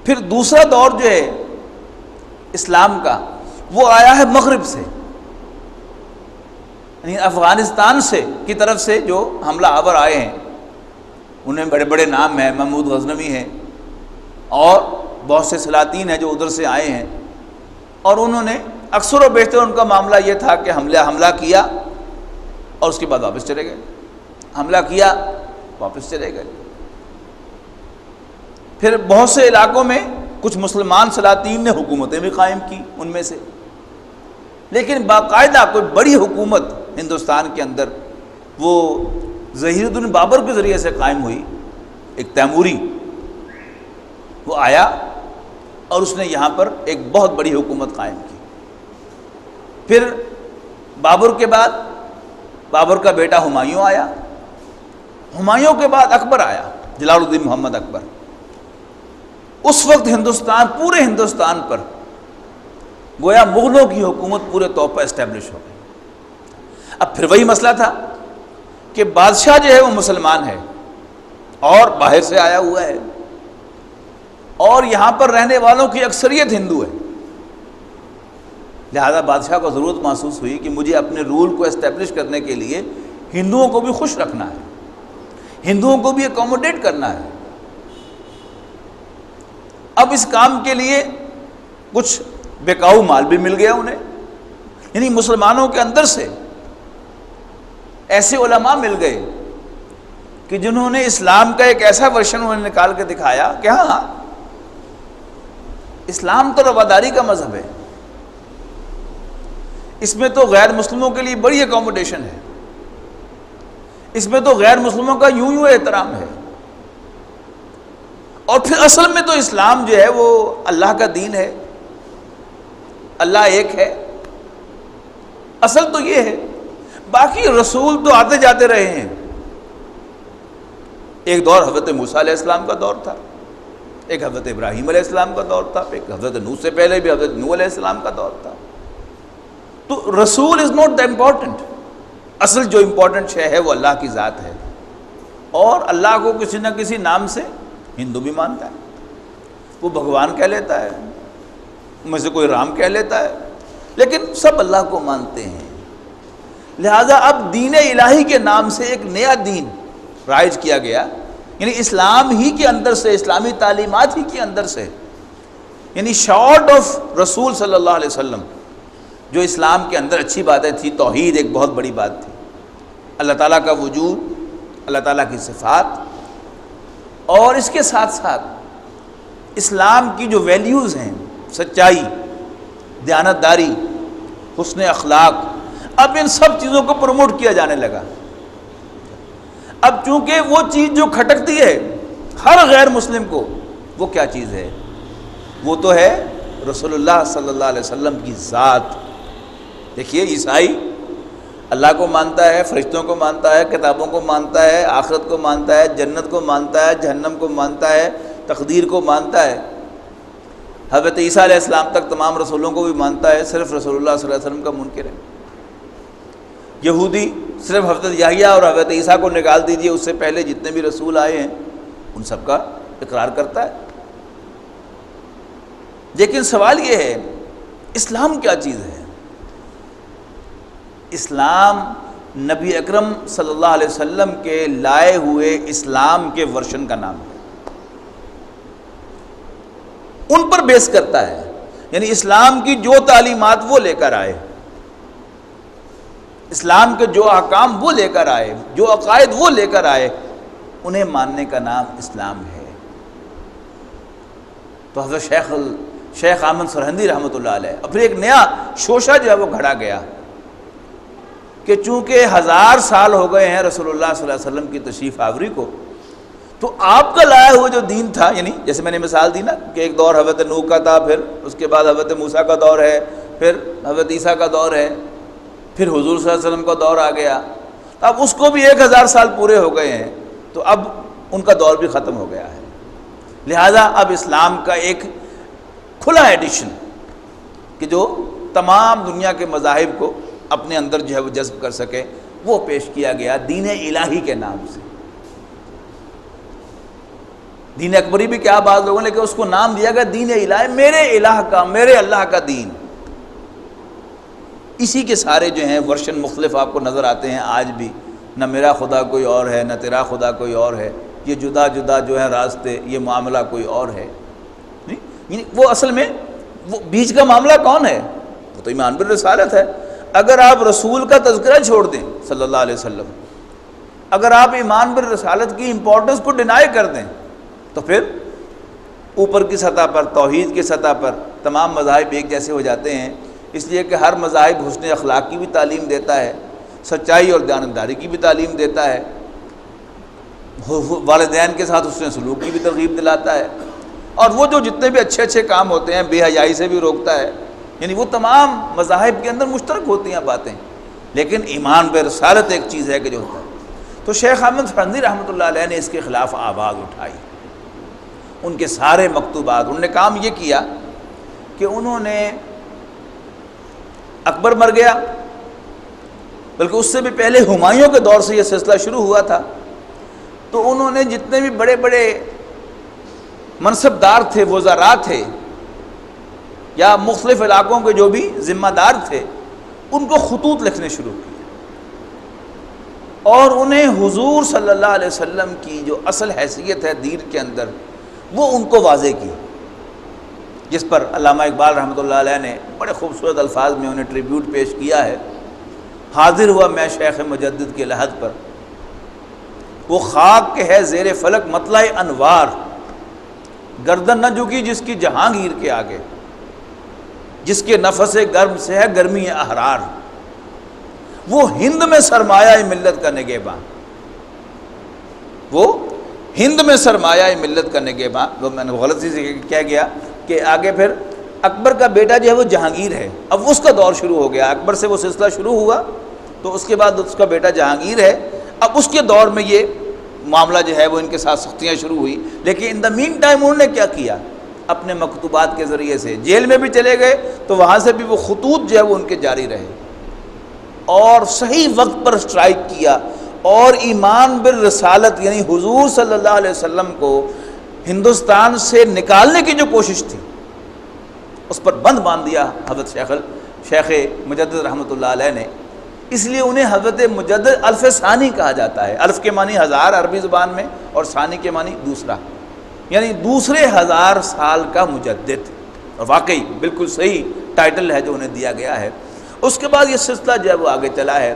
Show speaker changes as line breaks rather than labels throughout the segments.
پھر دوسرا دور جو ہے اسلام کا وہ آیا ہے مغرب سے، یعنی افغانستان سے کی طرف سے جو حملہ آور آئے ہیں، انہیں بڑے بڑے نام ہیں، محمود غزنوی ہیں اور بہت سے سلاطین ہیں جو ادھر سے آئے ہیں، اور انہوں نے اکثر و بیشتر ان کا معاملہ یہ تھا کہ حملہ کیا اور اس کے بعد واپس چلے گئے، حملہ کیا واپس چلے گئے۔ پھر بہت سے علاقوں میں کچھ مسلمان سلاطین نے حکومتیں بھی قائم کی ان میں سے، لیکن باقاعدہ کوئی بڑی حکومت ہندوستان کے اندر وہ ظہیر الدین بابر کے ذریعے سے قائم ہوئی، ایک تیموری وہ آیا اور اس نے یہاں پر ایک بہت بڑی حکومت قائم کی۔ پھر بابر کے بعد بابر کا بیٹا ہمایوں آیا، ہمایوں کے بعد اکبر آیا، جلال الدین محمد اکبر۔ اس وقت ہندوستان، پورے ہندوستان پر گویا مغلوں کی حکومت پورے طور پر اسٹیبلش ہو گئی۔ اب پھر وہی مسئلہ تھا کہ بادشاہ جو ہے وہ مسلمان ہے اور باہر سے آیا ہوا ہے، اور یہاں پر رہنے والوں کی اکثریت ہندو ہے، لہذا بادشاہ کو ضرورت محسوس ہوئی کہ مجھے اپنے رول کو اسٹیبلش کرنے کے لیے ہندوؤں کو بھی خوش رکھنا ہے، ہندوؤں کو بھی اکوموڈیٹ کرنا ہے۔ اب اس کام کے لیے کچھ بیکاؤ مال بھی مل گیا انہیں، یعنی مسلمانوں کے اندر سے ایسے علماء مل گئے کہ جنہوں نے اسلام کا ایک ایسا ورژن انہوں نے نکال کے دکھایا کہ ہاں اسلام تو رواداری کا مذہب ہے، اس میں تو غیر مسلموں کے لیے بڑی اکوموڈیشن ہے، اس میں تو غیر مسلموں کا یوں احترام ہے، اور پھر اصل میں تو اسلام جو ہے وہ اللہ کا دین ہے، اللہ ایک ہے، اصل تو یہ ہے، باقی رسول تو آتے جاتے رہے ہیں۔ ایک دور حضرت موسیٰ علیہ السلام کا دور تھا، ایک حضرت ابراہیم علیہ السلام کا دور تھا، ایک حضرت نوح سے پہلے بھی حضرت نوح علیہ السلام کا دور تھا۔ تو رسول از ناٹ دا امپورٹنٹ، اصل جو امپورٹنٹ شے ہے وہ اللہ کی ذات ہے، اور اللہ کو کسی نہ کسی نام سے ہندو بھی مانتا ہے، وہ بھگوان کہہ لیتا ہے، میں سے کوئی رام کہہ لیتا ہے، لیکن سب اللہ کو مانتے ہیں۔ لہذا اب دین الہی کے نام سے ایک نیا دین رائج کیا گیا، یعنی اسلام ہی کے اندر سے، اسلامی تعلیمات ہی کے اندر سے، یعنی شارٹ آف رسول صلی اللہ علیہ وسلم، جو اسلام کے اندر اچھی باتیں تھی، توحید ایک بہت بڑی بات تھی، اللہ تعالیٰ کا وجود، اللہ تعالیٰ کی صفات، اور اس کے ساتھ ساتھ اسلام کی جو ویلیوز ہیں، سچائی، دیانتداری، حسن اخلاق، اب ان سب چیزوں کو پروموٹ کیا جانے لگا۔ اب چونکہ وہ چیز جو کھٹکتی ہے ہر غیر مسلم کو، وہ کیا چیز ہے؟ وہ تو ہے رسول اللہ صلی اللہ علیہ وسلم کی ذات۔ دیکھیے عیسائی اللہ کو مانتا ہے، فرشتوں کو مانتا ہے، کتابوں کو مانتا ہے، آخرت کو مانتا ہے، جنت کو مانتا ہے، جہنم کو مانتا ہے، تقدیر کو مانتا ہے، حضرت عیسیٰ علیہ السلام تک تمام رسولوں کو بھی مانتا ہے، صرف رسول اللہ صلی اللہ علیہ وسلم کا منکر ہے۔ یہودی صرف حضرت یحییٰ اور حضرت عیسیٰ کو نکال دیجئے، اس سے پہلے جتنے بھی رسول آئے ہیں ان سب کا اقرار کرتا ہے۔ لیکن سوال یہ ہے اسلام کیا چیز ہے؟ اسلام نبی اکرم صلی اللہ علیہ وسلم کے لائے ہوئے اسلام کے ورژن کا نام ہے، ان پر بیس کرتا ہے، یعنی اسلام کی جو تعلیمات وہ لے کر آئے، اسلام کے جو احکام وہ لے کر آئے، جو عقائد وہ لے کر آئے، انہیں ماننے کا نام اسلام ہے۔ تو حضرت شیخ احمد سرہندی رحمۃ اللہ علیہ، اور پھر ایک نیا شوشہ جو ہے وہ گھڑا گیا کہ چونکہ 1000 سال ہو گئے ہیں رسول اللہ صلی اللہ علیہ وسلم کی تشریف آوری کو، تو آپ کا لایا ہوا جو دین تھا، یعنی جیسے میں نے مثال دی نا کہ ایک دور حضرت نوح کا تھا، پھر اس کے بعد حضرت موسیٰ کا دور ہے، پھر حضرت عیسیٰ کا دور ہے، پھر حضور صلی اللہ علیہ وسلم کا دور آ گیا، اب اس کو بھی 1000 سال پورے ہو گئے ہیں، تو اب ان کا دور بھی ختم ہو گیا ہے۔ لہذا اب اسلام کا ایک کھلا ایڈیشن کہ جو تمام دنیا کے مذاہب کو اپنے اندر جو ہے وہ جذب کر سکے، وہ پیش کیا گیا دین الہی کے نام سے۔ دین اکبری بھی کیا بعض لوگوں نے کہ اس کو نام دیا گیا دین الہ، میرے الہ کا، میرے اللہ کا دین۔ اسی کے سارے جو ہیں ورشن مختلف آپ کو نظر آتے ہیں آج بھی، نہ میرا خدا کوئی اور ہے، نہ تیرا خدا کوئی اور ہے، یہ جدا جدا جو ہے راستے، یہ معاملہ کوئی اور ہے۔ یعنی وہ اصل میں وہ بیچ کا معاملہ کون ہے؟ وہ تو ایمان بالرسالت ہے۔ اگر آپ رسول کا تذکرہ چھوڑ دیں صلی اللہ علیہ وسلم، اگر آپ ایمان بالرسالت کی امپورٹنس کو ڈینائی کر دیں، تو پھر اوپر کی سطح پر، توحید کی سطح پر تمام مذاہب ایک جیسے ہو جاتے ہیں، اس لیے کہ ہر مذاہب حسن اخلاق کی بھی تعلیم دیتا ہے، سچائی اور دیانتداری کی بھی تعلیم دیتا ہے، والدین کے ساتھ حسن سلوک کی بھی ترغیب دلاتا ہے، اور وہ جو جتنے بھی اچھے اچھے کام ہوتے ہیں بے حیائی سے بھی روکتا ہے۔ یعنی وہ تمام مذاہب کے اندر مشترک ہوتی ہیں باتیں، لیکن ایمان بالرسالت ایک چیز ہے کہ جو ہوتا ہے۔ تو شیخ احمد فرنزی رحمۃ اللہ علیہ نے اس کے خلاف آواز اٹھائی، ان کے سارے مکتوبات، انہوں نے کام یہ کیا کہ انہوں نے اکبر مر گیا، بلکہ اس سے بھی پہلے ہمایوں کے دور سے یہ سلسلہ شروع ہوا تھا، تو انہوں نے جتنے بھی بڑے بڑے منصب دار تھے، وزراء تھے، یا مختلف علاقوں کے جو بھی ذمہ دار تھے، ان کو خطوط لکھنے شروع کیے، اور انہیں حضور صلی اللہ علیہ وسلم کی جو اصل حیثیت ہے دین کے اندر وہ ان کو واضح کی، جس پر علامہ اقبال رحمۃ اللہ علیہ نے بڑے خوبصورت الفاظ میں انہیں ٹریبیوٹ پیش کیا ہے۔ حاضر ہوا میں شیخ مجدد کے لحد پر، وہ خاک کے ہے زیر فلک مطلع انوار، گردن نہ جھکی جس کی جہانگیر کے آگے، جس کے نفس گرم سے ہے گرمی احرار، وہ ہند میں سرمایہ ملت کا نگہباں، وہ ہند میں سرمایہ ملت کا نگہباں۔ وہ میں نے غلطی سے کیا گیا کہ آگے پھر اکبر کا بیٹا جو ہے وہ جہانگیر ہے، اب اس کا دور شروع ہو گیا، اکبر سے وہ سلسلہ شروع ہوا تو اس کے بعد اس کا بیٹا جہانگیر ہے، اب اس کے دور میں یہ معاملہ جو ہے وہ ان کے ساتھ سختیاں شروع ہوئی، لیکن ان دا مین ٹائم انہوں نے کیا کیا، اپنے مکتوبات کے ذریعے سے جیل میں بھی چلے گئے تو وہاں سے بھی وہ خطوط جو ہے وہ ان کے جاری رہے، اور صحیح وقت پر اسٹرائک کیا، اور ایمان بالرسالت یعنی حضور صلی اللہ علیہ وسلم کو ہندوستان سے نکالنے کی جو کوشش تھی اس پر بند باندھ دیا حضرت شیخ مجدد رحمۃ اللہ علیہ نے۔ اس لیے انہیں حضرت مجدد الف ثانی کہا جاتا ہے، الف کے معنی ہزار عربی زبان میں، اور ثانی کے معنی دوسرا، یعنی دوسرے 1000 سال کا مجدد، اور واقعی بالکل صحیح ٹائٹل ہے جو انہیں دیا گیا ہے۔ اس کے بعد یہ سلسلہ جو ہے وہ آگے چلا ہے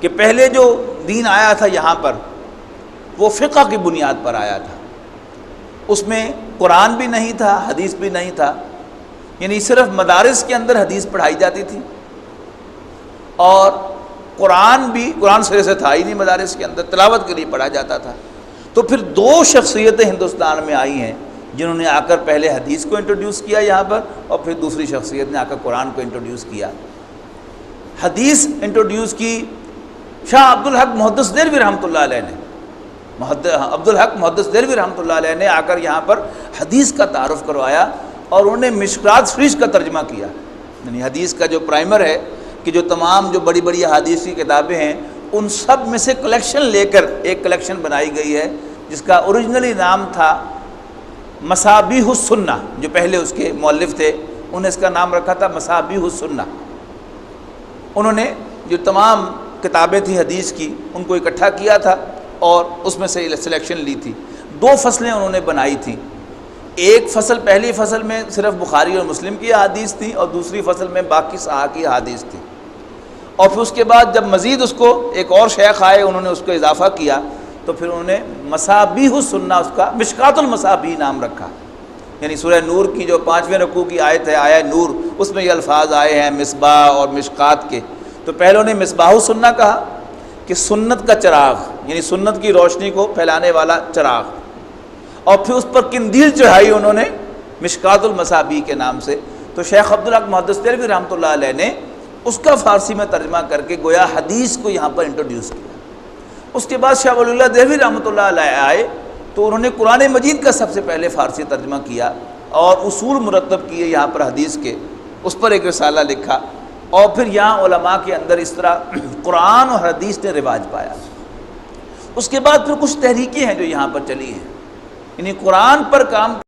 کہ پہلے جو دین آیا تھا یہاں پر وہ فقہ کی بنیاد پر آیا تھا، اس میں قرآن بھی نہیں تھا، حدیث بھی نہیں تھا، یعنی صرف مدارس کے اندر حدیث پڑھائی جاتی تھی، اور قرآن سرے سے تھا ہی نہیں، مدارس کے اندر تلاوت کے لیے پڑھا جاتا تھا۔ تو پھر 2 شخصیتیں ہندوستان میں آئی ہیں جنہوں نے آ کر پہلے حدیث کو انٹروڈیوس کیا یہاں پر، اور پھر دوسری شخصیت نے آ کر قرآن کو انٹروڈیوس کیا۔ حدیث انٹروڈیوس کی شاہ عبدالحق محدث دہلوی رحمۃ اللہ علیہ نے، عبدالحق محدث دہلوی رحمۃ اللہ علیہ نے آ کر یہاں پر حدیث کا تعارف کروایا، اور انہوں نے مشکات شریف کا ترجمہ کیا، یعنی حدیث کا جو پرائمر ہے کہ جو تمام جو بڑی بڑی حدیث کی کتابیں ہیں ان سب میں سے کلیکشن لے کر ایک کلیکشن بنائی گئی ہے، جس کا اوریجنلی نام تھا مصابیح السنہ، جو پہلے اس کے مؤلف تھے انہوں نے اس کا نام رکھا تھا مصابیح السنہ۔ انہوں نے جو تمام کتابیں تھیں حدیث کی ان کو اکٹھا کیا تھا، اور اس میں سے سلیکشن لی تھی۔ 2 فصلیں انہوں نے بنائی تھیں، ایک فصل پہلی فصل میں صرف بخاری اور مسلم کی احادیث تھی، اور دوسری فصل میں باقی صحابہ کی احادیث تھی، اور پھر اس کے بعد جب مزید اس کو ایک اور شیخ آئے انہوں نے اس کو اضافہ کیا، تو پھر انہوں نے مصابیح السنہ اس کا مشکات المصابیح نام رکھا، یعنی سورہ نور کی جو 5ویں رکوع کی آیت ہے آیہ نور، اس میں یہ الفاظ آئے ہیں مصباح اور مشکات کے، تو پہلے انہوں نے مصباح السنہ کہا کہ سنت کا چراغ، یعنی سنت کی روشنی کو پھیلانے والا چراغ، اور پھر اس پر قندیل چڑھائی انہوں نے مشکات المصابیح کے نام سے۔ تو شیخ عبدالحق محدث دہلوی رحمۃ اللہ علیہ نے اس کا فارسی میں ترجمہ کر کے گویا حدیث کو یہاں پر انٹروڈیوس کیا۔ اس کے بعد شاہ ولی اللہ دہلوی رحمۃ اللہ علیہ آئے تو انہوں نے قرآن مجید کا سب سے پہلے فارسی ترجمہ کیا، اور اصول مرتب کیے یہاں پر حدیث کے، اس پر ایک رسالہ لکھا، اور پھر یہاں علماء کے اندر اس طرح قرآن اور حدیث نے رواج پایا۔ اس کے بعد پھر کچھ تحریکیں ہیں جو یہاں پر چلی ہیں، یعنی قرآن پر کام